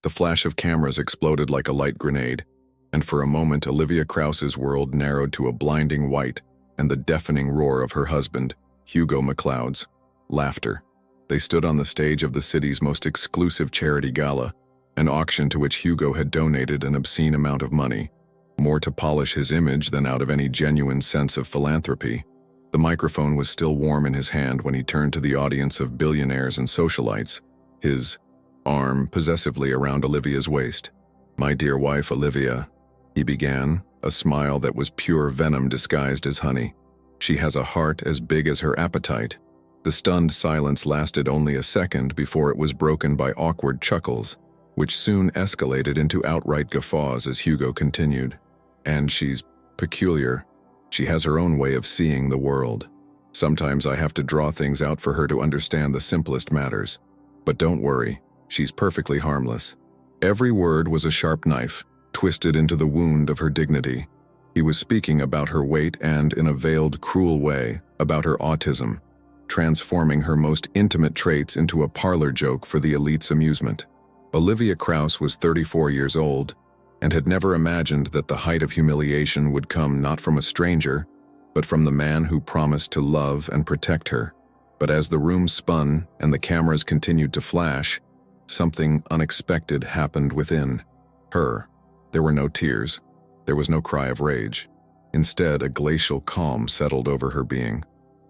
The flash of cameras exploded like a light grenade, and for a moment Olivia Krause's world narrowed to a blinding white and the deafening roar of her husband, Hugo MacLeod's, laughter. They stood on the stage of the city's most exclusive charity gala, an auction to which Hugo had donated an obscene amount of money, more to polish his image than out of any genuine sense of philanthropy. The microphone was still warm in his hand when he turned to the audience of billionaires and socialites, his arm possessively around Olivia's waist. "My dear wife, Olivia," he began, a smile that was pure venom disguised as honey. "She has a heart as big as her appetite." The stunned silence lasted only a second before it was broken by awkward chuckles, which soon escalated into outright guffaws as Hugo continued. "And she's peculiar. She has her own way of seeing the world. Sometimes I have to draw things out for her to understand the simplest matters. But don't worry, she's perfectly harmless." Every word was a sharp knife, twisted into the wound of her dignity. He was speaking about her weight and, in a veiled, cruel way, about her autism, transforming her most intimate traits into a parlor joke for the elite's amusement. Olivia Krause was 34 years old, and had never imagined that the height of humiliation would come not from a stranger, but from the man who promised to love and protect her. But as the room spun and the cameras continued to flash, something unexpected happened within her. There were no tears. There was no cry of rage. Instead, a glacial calm settled over her being.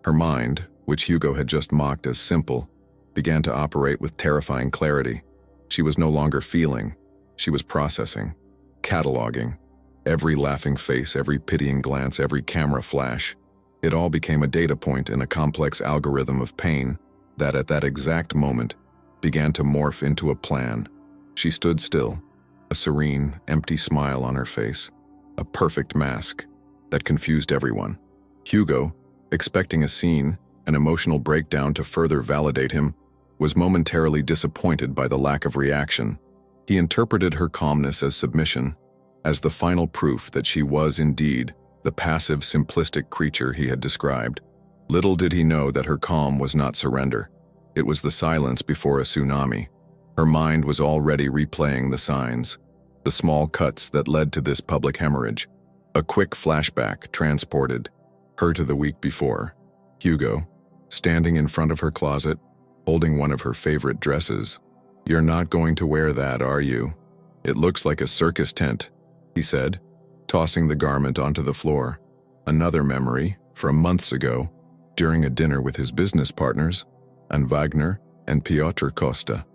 Her mind, which Hugo had just mocked as simple, began to operate with terrifying clarity. She was no longer feeling. She was processing, cataloging. Every laughing face, every pitying glance, every camera flash. It all became a data point in a complex algorithm of pain that, at that exact moment, began to morph into a plan. She stood still, a serene, empty smile on her face, a perfect mask that confused everyone. Hugo, expecting a scene, an emotional breakdown to further validate him, was momentarily disappointed by the lack of reaction. He interpreted her calmness as submission, as the final proof that she was indeed the passive, simplistic creature he had described. Little did he know that her calm was not surrender. It was the silence before a tsunami. Her mind was already replaying the signs, the small cuts that led to this public hemorrhage. A quick flashback transported her to the week before. Hugo, standing in front of her closet, holding one of her favorite dresses. "You're not going to wear that, are you? It looks like a circus tent," he said, tossing the garment onto the floor. Another memory from months ago, during a dinner with his business partners, Anne Wagner and Piotr Costa.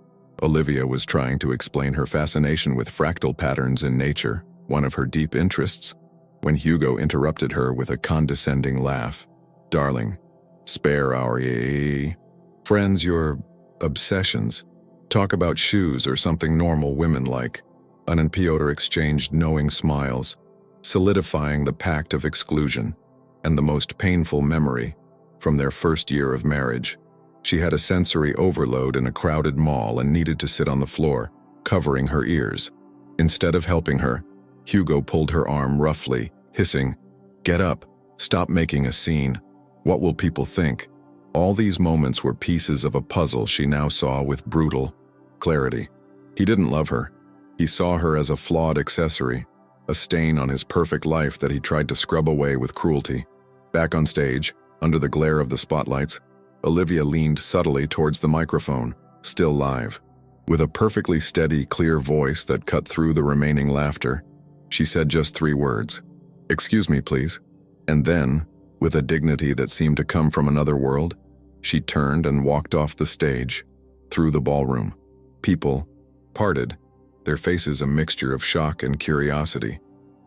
Olivia was trying to explain her fascination with fractal patterns in nature, one of her deep interests, when Hugo interrupted her with a condescending laugh. "Darling, spare our friends your obsessions. Talk about shoes or something normal women like." Anne and Piotr exchanged knowing smiles, solidifying the pact of exclusion and the most painful memory from their first year of marriage. She had a sensory overload in a crowded mall and needed to sit on the floor, covering her ears. Instead of helping her, Hugo pulled her arm roughly, hissing, "Get up, stop making a scene. What will people think?" All these moments were pieces of a puzzle she now saw with brutal clarity. He didn't love her. He saw her as a flawed accessory, a stain on his perfect life that he tried to scrub away with cruelty. Back on stage, under the glare of the spotlights, Olivia leaned subtly towards the microphone, still live. With a perfectly steady, clear voice that cut through the remaining laughter, she said just 3 words. "Excuse me, please." And then, with a dignity that seemed to come from another world, she turned and walked off the stage, through the ballroom. People parted, their faces a mixture of shock and curiosity.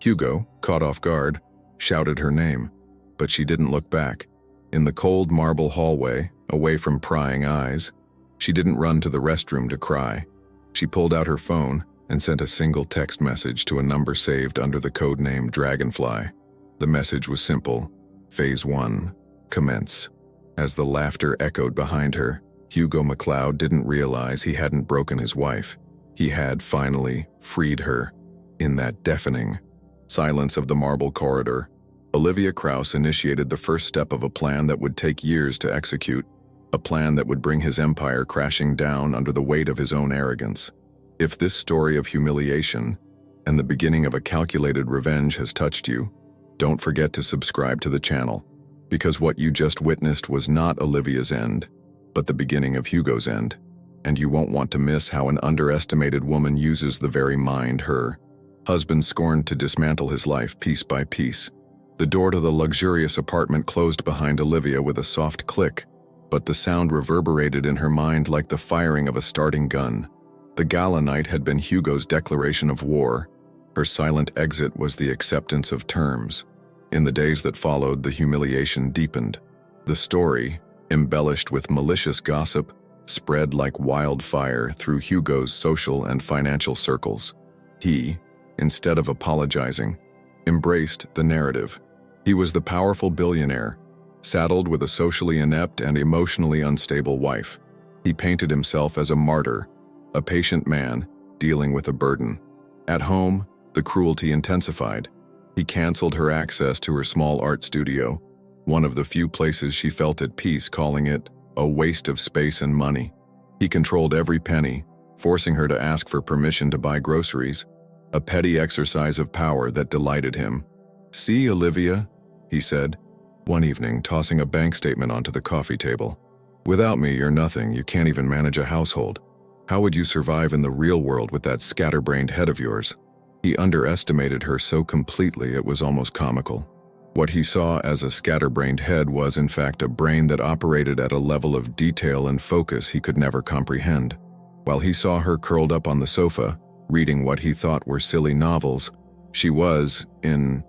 Hugo, caught off guard, shouted her name, but she didn't look back. In the cold marble hallway, away from prying eyes, she didn't run to the restroom to cry. She pulled out her phone and sent a single text message to a number saved under the code name Dragonfly. The message was simple: Phase 1, commence. As the laughter echoed behind her, Hugo MacLeod didn't realize he hadn't broken his wife. He had finally freed her. In that deafening silence of the marble corridor, Olivia Krause initiated the first step of a plan that would take years to execute, a plan that would bring his empire crashing down under the weight of his own arrogance. If this story of humiliation and the beginning of a calculated revenge has touched you, don't forget to subscribe to the channel, because what you just witnessed was not Olivia's end, but the beginning of Hugo's end, and you won't want to miss how an underestimated woman uses the very mind her husband scorned to dismantle his life piece by piece. The door to the luxurious apartment closed behind Olivia with a soft click, but the sound reverberated in her mind like the firing of a starting gun. The gala night had been Hugo's declaration of war. Her silent exit was the acceptance of terms. In the days that followed, the humiliation deepened. The story, embellished with malicious gossip, spread like wildfire through Hugo's social and financial circles. He, instead of apologizing, embraced the narrative. He was the powerful billionaire, saddled with a socially inept and emotionally unstable wife. He painted himself as a martyr, a patient man dealing with a burden. At home, the cruelty intensified. He canceled her access to her small art studio, one of the few places she felt at peace, calling it a waste of space and money. He controlled every penny, forcing her to ask for permission to buy groceries, a petty exercise of power that delighted him. "See, Olivia," he said, one evening, tossing a bank statement onto the coffee table. "Without me, you're nothing. You can't even manage a household. How would you survive in the real world with that scatterbrained head of yours?" He underestimated her so completely it was almost comical. What he saw as a scatterbrained head was in fact a brain that operated at a level of detail and focus he could never comprehend. While he saw her curled up on the sofa, reading what he thought were silly novels, she was, in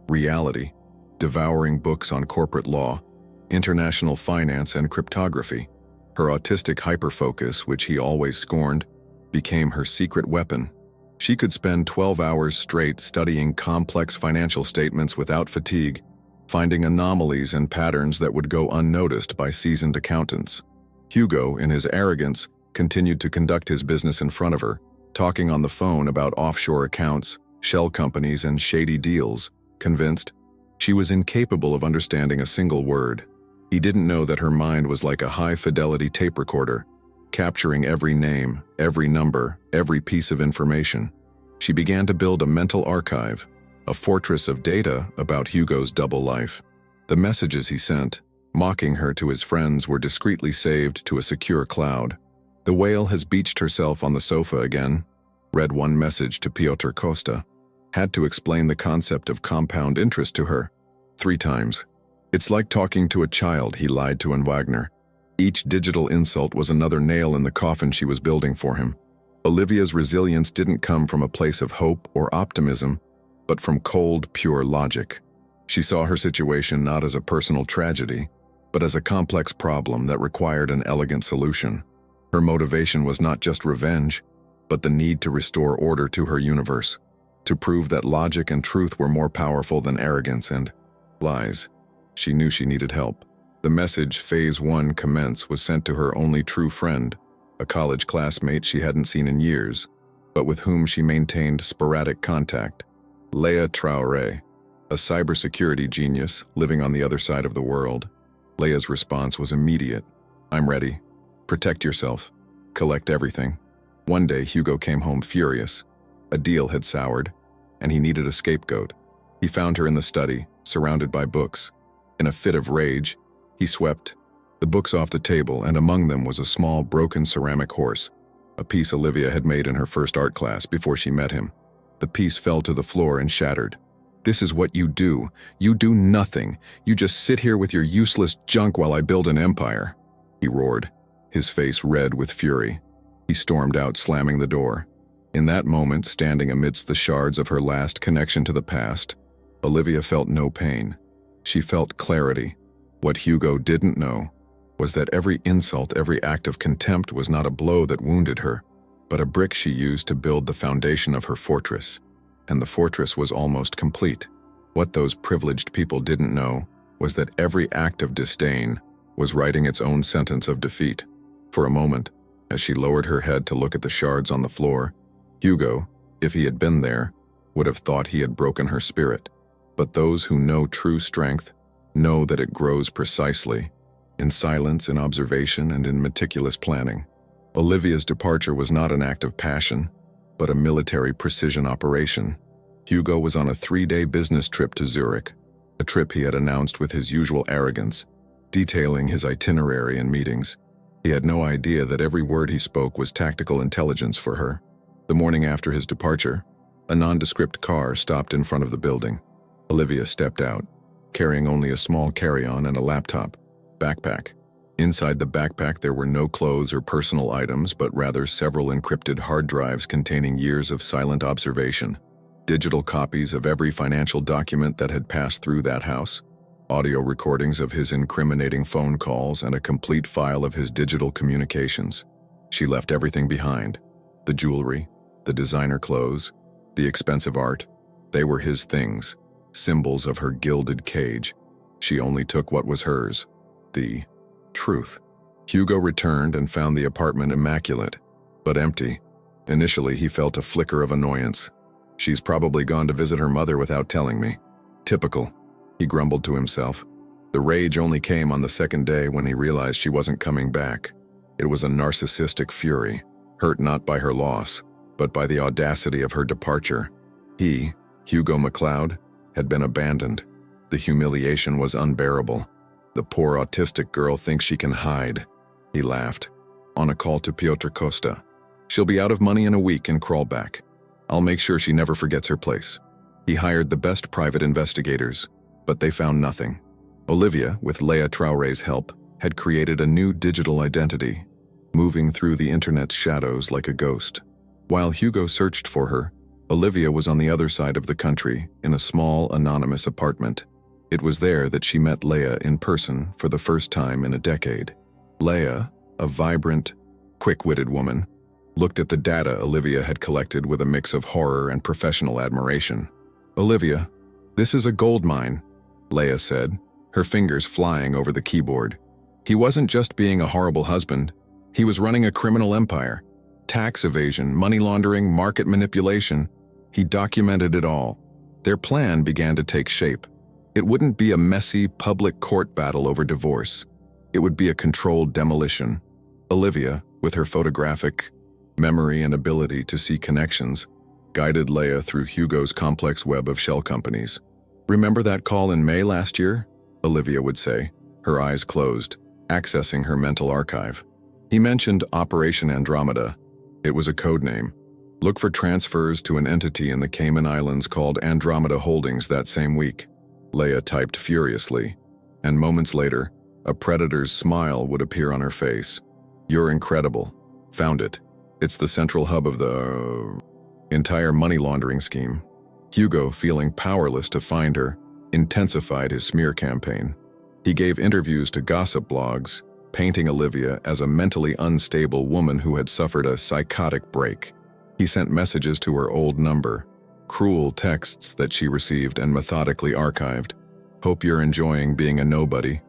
reality, devouring books on corporate law, international finance, and cryptography. Her autistic hyperfocus, which he always scorned, became her secret weapon. She could spend 12 hours straight studying complex financial statements without fatigue, finding anomalies and patterns that would go unnoticed by seasoned accountants. Hugo, in his arrogance, continued to conduct his business in front of her, talking on the phone about offshore accounts, shell companies, and shady deals, convinced she was incapable of understanding a single word. He didn't know that her mind was like a high-fidelity tape recorder, capturing every name, every number, every piece of information. She began to build a mental archive, a fortress of data about Hugo's double life. The messages he sent, mocking her to his friends, were discreetly saved to a secure cloud. "The whale has beached herself on the sofa again," read one message to Piotr Costa. Had to explain the concept of compound interest to her 3 times. "It's like talking to a child," he lied to Wagner. Each digital insult was another nail in the coffin she was building for him. Olivia's resilience didn't come from a place of hope or optimism, but from cold, pure logic. She saw her situation not as a personal tragedy, but as a complex problem that required an elegant solution. Her motivation was not just revenge, but the need to restore order to her universe, to prove that logic and truth were more powerful than arrogance and lies. She knew she needed help. The message Phase 1 commence was sent to her only true friend, a college classmate she hadn't seen in years, but with whom she maintained sporadic contact. Leah Traoré, a cybersecurity genius living on the other side of the world. Leah's response was immediate. "I'm ready. Protect yourself. Collect everything." One day, Hugo came home furious. A deal had soured, and he needed a scapegoat. He found her in the study, surrounded by books. In a fit of rage, he swept the books off the table, and among them was a small, broken ceramic horse, a piece Olivia had made in her first art class before she met him. The piece fell to the floor and shattered. "This is what you do. You do nothing. You just sit here with your useless junk while I build an empire," he roared, his face red with fury. He stormed out, slamming the door. In that moment, standing amidst the shards of her last connection to the past, Olivia felt no pain. She felt clarity. What Hugo didn't know was that every insult, every act of contempt was not a blow that wounded her, but a brick she used to build the foundation of her fortress. And the fortress was almost complete. What those privileged people didn't know was that every act of disdain was writing its own sentence of defeat. For a moment, as she lowered her head to look at the shards on the floor, Hugo, if he had been there, would have thought he had broken her spirit. But those who know true strength know that it grows precisely in silence, in observation, and in meticulous planning. Olivia's departure was not an act of passion. but a military precision operation. Hugo was on a 3-day business trip to Zurich, a trip he had announced with his usual arrogance, detailing his itinerary and meetings. He had no idea that every word he spoke was tactical intelligence for her. The morning after his departure, a nondescript car stopped in front of the building. Olivia stepped out, carrying only a small carry-on and a laptop backpack. Inside the backpack there were no clothes or personal items, but rather several encrypted hard drives containing years of silent observation, digital copies of every financial document that had passed through that house, audio recordings of his incriminating phone calls, and a complete file of his digital communications. She left everything behind. The jewelry, the designer clothes, the expensive art. They were his things, symbols of her gilded cage. She only took what was hers, the truth. Hugo returned and found the apartment immaculate, but empty. Initially, he felt a flicker of annoyance. She's probably gone to visit her mother without telling me. Typical, he grumbled to himself. The rage only came on the second day when he realized she wasn't coming back. It was a narcissistic fury, hurt not by her loss, but by the audacity of her departure. He, Hugo MacLeod, had been abandoned. The humiliation was unbearable. The poor autistic girl thinks she can hide. He laughed. On a call to Piotr Costa. She'll be out of money in a week and crawl back. I'll make sure she never forgets her place. He hired the best private investigators, but they found nothing. Olivia, with Leah Traore's help, had created a new digital identity, moving through the internet's shadows like a ghost. While Hugo searched for her, Olivia was on the other side of the country, in a small, anonymous apartment. It was there that she met Leah in person for the first time in a decade. Leah, a vibrant, quick-witted woman, looked at the data Olivia had collected with a mix of horror and professional admiration. "Olivia, this is a gold mine," Leah said, her fingers flying over the keyboard. "He wasn't just being a horrible husband. He was running a criminal empire. Tax evasion, money laundering, market manipulation. He documented it all. Their plan began to take shape. It wouldn't be a messy, public court battle over divorce. It would be a controlled demolition." Olivia, with her photographic memory and ability to see connections, guided Leah through Hugo's complex web of shell companies. "Remember that call in May last year?" Olivia would say, her eyes closed, accessing her mental archive. "He mentioned Operation Andromeda. It was a code name. Look for transfers to an entity in the Cayman Islands called Andromeda Holdings that same week." Leah typed furiously, and moments later, a predator's smile would appear on her face. "You're incredible. Found it. It's the central hub of the entire money laundering scheme." Hugo, feeling powerless to find her, intensified his smear campaign. He gave interviews to gossip blogs, painting Olivia as a mentally unstable woman who had suffered a psychotic break. He sent messages to her old number, cruel texts that she received and methodically archived. "Hope you're enjoying being a nobody.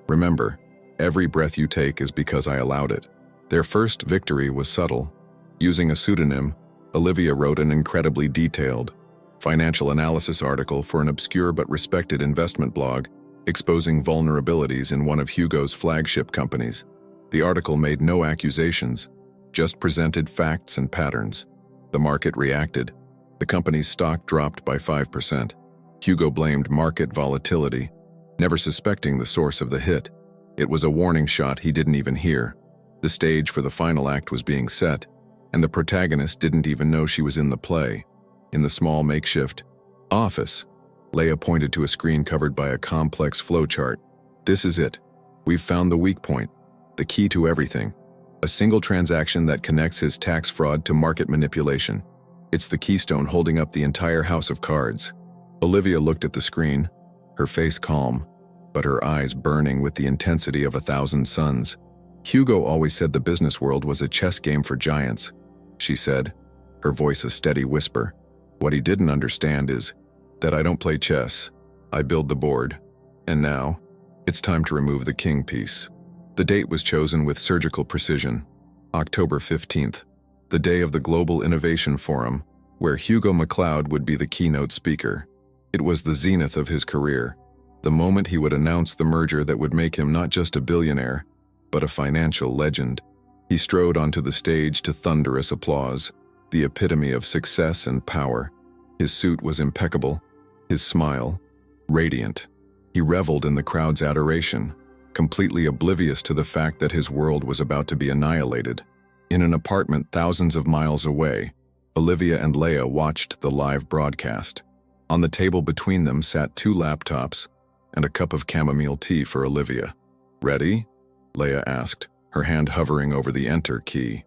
Remember, every breath you take is because I allowed it." Their first victory was subtle. Using a pseudonym, Olivia wrote an incredibly detailed financial analysis article for an obscure but respected investment blog, exposing vulnerabilities in one of Hugo's flagship companies. The article made no accusations, just presented facts and patterns. The market reacted. The company's stock dropped by 5%. Hugo blamed market volatility, never suspecting the source of the hit. It was a warning shot he didn't even hear. The stage for the final act was being set, and the protagonist didn't even know she was in the play. In the small makeshift office, Leah pointed to a screen covered by a complex flowchart. "This is it. We've found the weak point, the key to everything. A single transaction that connects his tax fraud to market manipulation. It's the keystone holding up the entire house of cards." Olivia looked at the screen, her face calm, but her eyes burning with the intensity of 1,000 suns. "Hugo always said the business world was a chess game for giants," she said, her voice a steady whisper. "What he didn't understand is that I don't play chess. I build the board. And now, it's time to remove the king piece." The date was chosen with surgical precision, October 15th, the day of the Global Innovation Forum, where Hugo MacLeod would be the keynote speaker. It was the zenith of his career, the moment he would announce the merger that would make him not just a billionaire, but a financial legend. He strode onto the stage to thunderous applause, the epitome of success and power. His suit was impeccable, his smile radiant. He reveled in the crowd's adoration, completely oblivious to the fact that his world was about to be annihilated. In an apartment thousands of miles away, Olivia and Leia watched the live broadcast. On the table between them sat 2 laptops and a cup of chamomile tea for Olivia. "Ready?" Leia asked, her hand hovering over the enter key.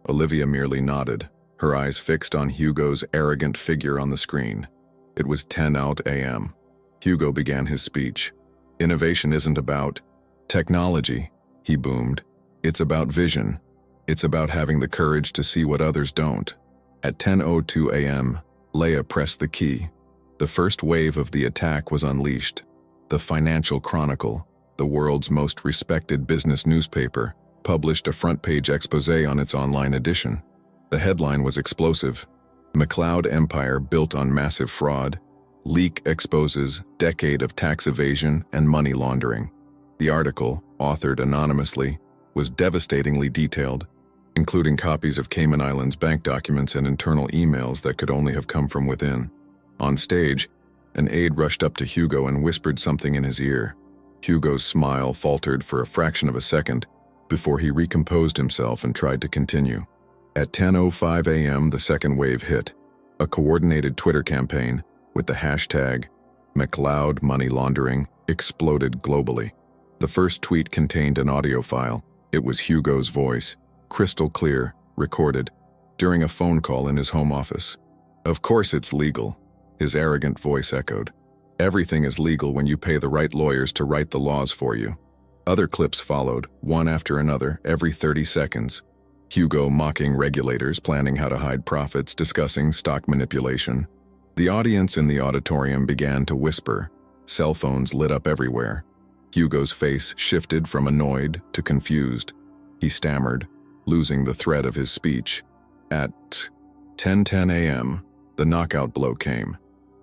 Olivia merely nodded, her eyes fixed on Hugo's arrogant figure on the screen. It was 10 out a.m. Hugo began his speech. "Innovation isn't about technology," he boomed. "It's about vision. It's about having the courage to see what others don't." At 10:02 a.m., Leia pressed the key. The first wave of the attack was unleashed. The Financial Chronicle, the world's most respected business newspaper, published a front-page exposé on its online edition. The headline was explosive. "McCloud Empire built on massive fraud. Leak exposes decade of tax evasion and money laundering." The article, authored anonymously, was devastatingly detailed, including copies of Cayman Islands bank documents and internal emails that could only have come from within. On stage, an aide rushed up to Hugo and whispered something in his ear. Hugo's smile faltered for a fraction of a second before he recomposed himself and tried to continue. At 10:05 a.m., the second wave hit. A coordinated Twitter campaign with the hashtag McCloud Money Laundering exploded globally. The first tweet contained an audio file. It was Hugo's voice, crystal clear, recorded during a phone call in his home office. "Of course it's legal," his arrogant voice echoed. "Everything is legal when you pay the right lawyers to write the laws for you." Other clips followed, one after another, every 30 seconds. Hugo mocking regulators, planning how to hide profits, discussing stock manipulation. The audience in the auditorium began to whisper. Cell phones lit up everywhere. Hugo's face shifted from annoyed to confused. He stammered, losing the thread of his speech. At 10:10 a.m., the knockout blow came.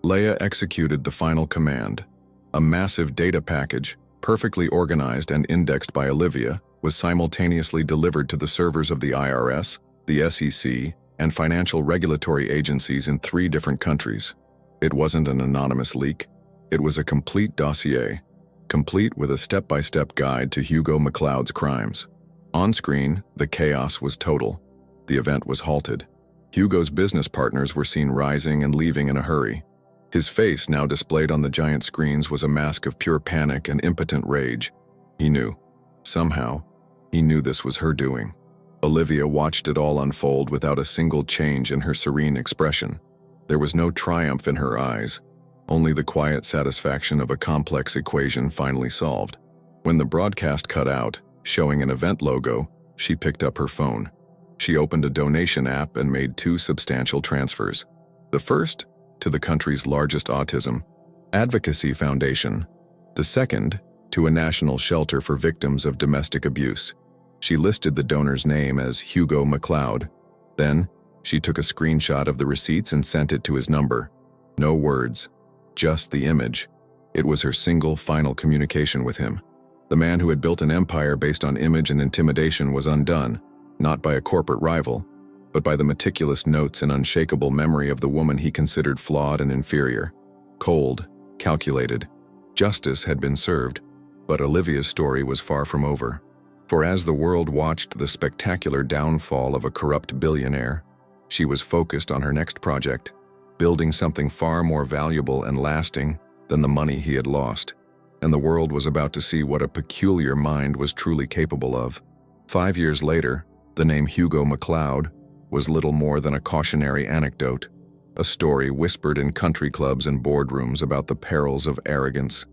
Leia executed the final command. A massive data package, perfectly organized and indexed by Olivia, was simultaneously delivered to the servers of the IRS, the SEC, and financial regulatory agencies in 3 different countries. It wasn't an anonymous leak. It was a complete dossier, complete with a step-by-step guide to Hugo McCloud's crimes. On screen, the chaos was total. The event was halted. Hugo's business partners were seen rising and leaving in a hurry. His face, now displayed on the giant screens, was a mask of pure panic and impotent rage. He knew. Somehow, he knew this was her doing. Olivia watched it all unfold without a single change in her serene expression. There was no triumph in her eyes, only the quiet satisfaction of a complex equation finally solved. When the broadcast cut out, showing an event logo, she picked up her phone. She opened a donation app and made 2 substantial transfers. The first, to the country's largest autism advocacy foundation. The second, to a national shelter for victims of domestic abuse. She listed the donor's name as Hugo McCloud. Then, she took a screenshot of the receipts and sent it to his number. No words, just the image. It was her single final communication with him. The man who had built an empire based on image and intimidation was undone, not by a corporate rival, but by the meticulous notes and unshakable memory of the woman he considered flawed and inferior. Cold, calculated. Justice had been served, but Olivia's story was far from over. For as the world watched the spectacular downfall of a corrupt billionaire, she was focused on her next project, building something far more valuable and lasting than the money he had lost. And the world was about to see what a peculiar mind was truly capable of. 5 years later, the name Hugo McCloud was little more than a cautionary anecdote, a story whispered in country clubs and boardrooms about the perils of arrogance.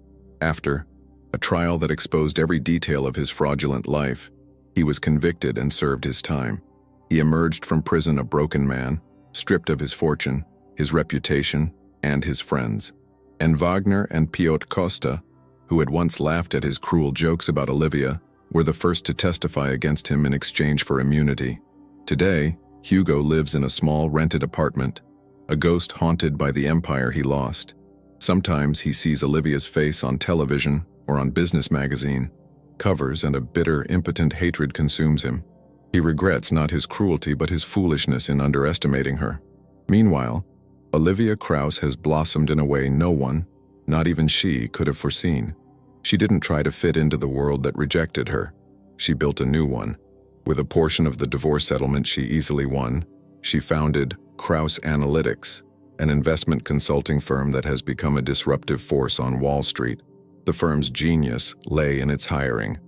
After a trial that exposed every detail of his fraudulent life, he was convicted and served his time. He emerged from prison a broken man, stripped of his fortune, his reputation, and his friends. And Wagner and Piotr Costa, who had once laughed at his cruel jokes about Olivia, were the first to testify against him in exchange for immunity. Today, Hugo lives in a small rented apartment, a ghost haunted by the empire he lost. Sometimes he sees Olivia's face on television or on business magazine covers, and a bitter, impotent hatred consumes him. He regrets not his cruelty but his foolishness in underestimating her. Meanwhile, Olivia Krauss has blossomed in a way no one, not even she, could have foreseen. She didn't try to fit into the world that rejected her. She built a new one. With a portion of the divorce settlement she easily won, she founded Krauss Analytics, an investment consulting firm that has become a disruptive force on Wall Street. The firm's genius lay in its hiring.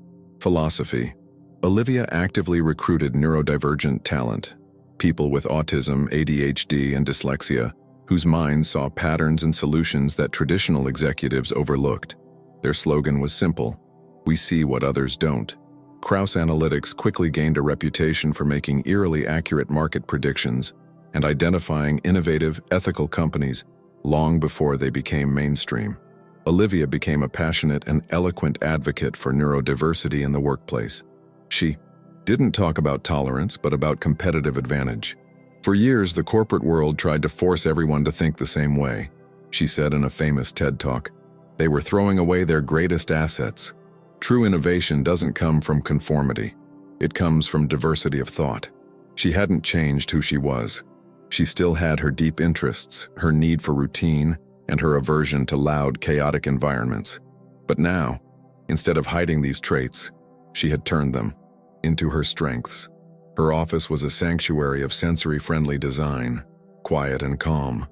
Philosophy. Olivia actively recruited neurodivergent talent, people with autism, ADHD, and dyslexia, whose minds saw patterns and solutions that traditional executives overlooked. Their slogan was simple: "We see what others don't." Krauss Analytics quickly gained a reputation for making eerily accurate market predictions and identifying innovative, ethical companies long before they became mainstream. Olivia became a passionate and eloquent advocate for neurodiversity in the workplace. She didn't talk about tolerance, but about competitive advantage. For years, the corporate world tried to force everyone to think the same way. She said in a famous TED Talk, they were throwing away their greatest assets. True innovation doesn't come from conformity. It comes from diversity of thought. She hadn't changed who she was. She still had her deep interests, her need for routine, and her aversion to loud, chaotic environments. But now, instead of hiding these traits, she had turned them into her strengths. Her office was a sanctuary of sensory-friendly design, quiet and calm.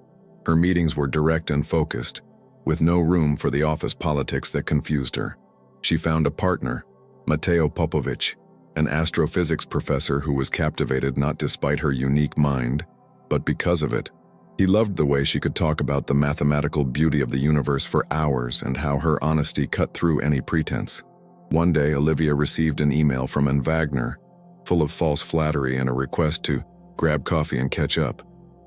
Her meetings were direct and focused, with no room for the office politics that confused her. She found a partner, Mateo Popovich, an astrophysics professor who was captivated not despite her unique mind, but because of it. He loved the way she could talk about the mathematical beauty of the universe for hours and how her honesty cut through any pretense. One day, Olivia received an email from Ann Wagner, full of false flattery and a request to grab coffee and catch up.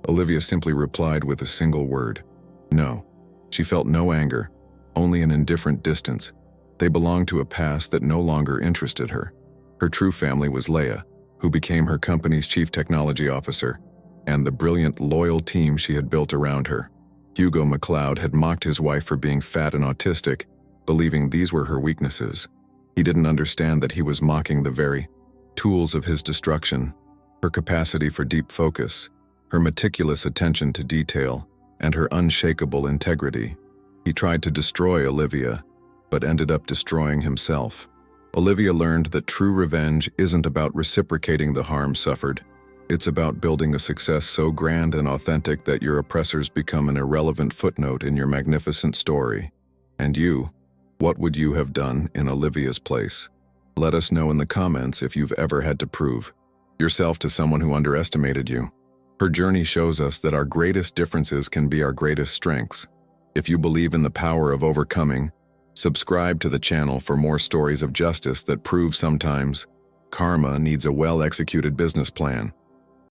Olivia simply replied with a single word: no. She felt no anger, only an indifferent distance. They belonged to a past that no longer interested her. Her true family was Leah, who became her company's chief technology officer, and the brilliant, loyal team she had built around her. Hugo MacLeod had mocked his wife for being fat and autistic, believing these were her weaknesses. He didn't understand that he was mocking the very tools of his destruction: her capacity for deep focus, her meticulous attention to detail, and her unshakable integrity. He tried to destroy Olivia, but ended up destroying himself. Olivia learned that true revenge isn't about reciprocating the harm suffered. It's about building a success so grand and authentic that your oppressors become an irrelevant footnote in your magnificent story. And you, what would you have done in Olivia's place? Let us know in the comments if you've ever had to prove yourself to someone who underestimated you. Her journey shows us that our greatest differences can be our greatest strengths. If you believe in the power of overcoming, subscribe to the channel for more stories of justice that prove sometimes karma needs a well-executed business plan.